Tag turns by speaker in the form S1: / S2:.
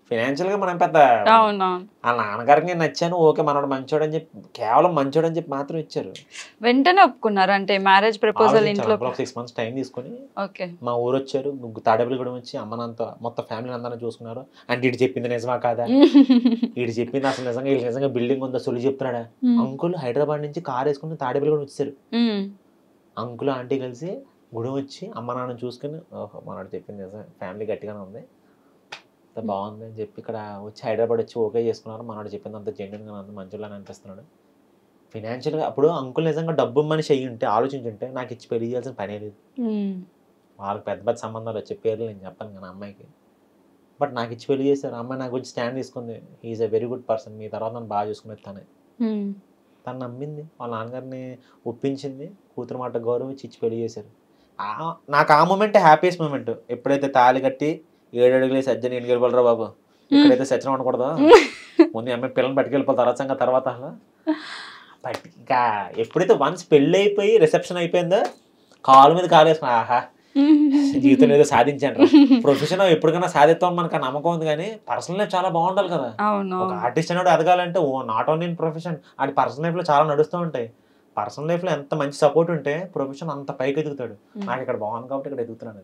S1: Financial గా మనం పెద్ద
S2: అవునవును.
S1: ఆ నాన్నగారికి నేను నచ్చాను, ఓకే మనోడు మంచోడు అని చెప్పి, కేవలం మంచోడు అని చెప్పి మాత్రం ఇచ్చారు.
S2: వెంటనే ఒప్పుకున్నారు అంటే మ్యారేజ్ ప్రపోజల్
S1: ఆలోచించాను
S2: ఇంట్లో?
S1: అంకుల్, ఒక 6 months టైం తీసుకొని
S2: ఓకే.
S1: మా ఊరు వచ్చారు, తాడేపల్లిగూడెం వచ్చి అమ్మ నాన్నతో మొత్తం ఫ్యామిలీ అందరిని చూసుకున్నారు. అంటే ఇటు చెప్పింది నిజమా కాదా, ఇటు చెప్పింది అసలు నిజంగా వీళ్ళకి నిజంగా బిల్డింగ్ ఉందా సొలి చెప్తున్నాడా. అంకుల్ హైదరాబాద్ నుంచి కార్ వేసుకుని తాడేపల్లిగూడెం వచ్చారు. అంకుల్ ఆంటీ కలిసి గుడి వచ్చి అమ్మ నాన్న చూసుకుని, ఓహో మనోడు చెప్పింది నిజమే, ఫ్యామిలీ గట్టిగానే ఉంది, అంత బాగుంది అని చెప్పి ఇక్కడ వచ్చి హైదరాబాద్ వచ్చి ఓకే చేసుకున్నారు. మనోడు చెప్పింది అంత జెన్యున్గా అంత మంచిలానే అనిపిస్తున్నాడు. ఫినాన్షియల్గా అప్పుడు అంకుల్ నిజంగా డబ్బు మనిషి అయ్యి ఉంటే, ఆలోచించుంటే నాకు ఇచ్చి పెళ్లి చేయాల్సిన పనే లేదు. వాళ్ళకి పెద్ద పెద్ద సంబంధాలు వచ్చే పేర్లు నేను చెప్పాను కానీ అమ్మాయికి, బట్ నాకు ఇచ్చి పెళ్లి చేశారు. అమ్మాయి నాకు వచ్చి స్టాండ్ తీసుకుంది, is a very good person, మీ తర్వాత నన్ను బాగా చూసుకునేది తనే. తను నమ్మింది, వాళ్ళ నాన్నగారిని ఒప్పించింది, కూతురు మాట గౌరవించి ఇచ్చి పెళ్లి చేశారు. నాకు ఆ మూమెంట్ హ్యాపీయెస్ట్ మూమెంట్. ఎప్పుడైతే తాళి కట్టి 7 అడుగులే సజ్జని ఎన్ని వెళ్ళిపోలరా బాబు, ఇక్కడైతే సత్యం ఉండకూడదు, ముందు అమ్మాయి పిల్లల్ని పట్టుకెళ్ళిపోతారు తర్వాత తర్వాత అసలు ఇంకా ఎప్పుడైతే వన్స్ పెళ్ళి అయిపోయి రిసెప్షన్ అయిపోయిందో కాలు మీద కాలు వేసుకున్నా, ఆహా జీవితంలో ఏదో సాధించాను. ప్రొఫెషన్ ఎప్పటికైనా సాధిస్తాం మనకు ఆ నమ్మకం ఉంది, కానీ పర్సనల్ లైఫ్ చాలా బాగుండాలి కదా. ఒక ఆర్టిస్ట్ అనేవాడు ఎదగాలంటే నాట్ ఓన్లీ ఇన్ ప్రొఫెషన్, అది పర్సనల్ లైఫ్ లో చాలా నడుస్తూ ఉంటాయి. పర్సనల్ లైఫ్ లో ఎంత మంచి సపోర్ట్ ఉంటే ప్రొఫెషన్ అంత పైకి ఎదుగుతాడు. నాకు ఇక్కడ బాగుంది కాబట్టి ఇక్కడ ఎదుగుతున్నాను.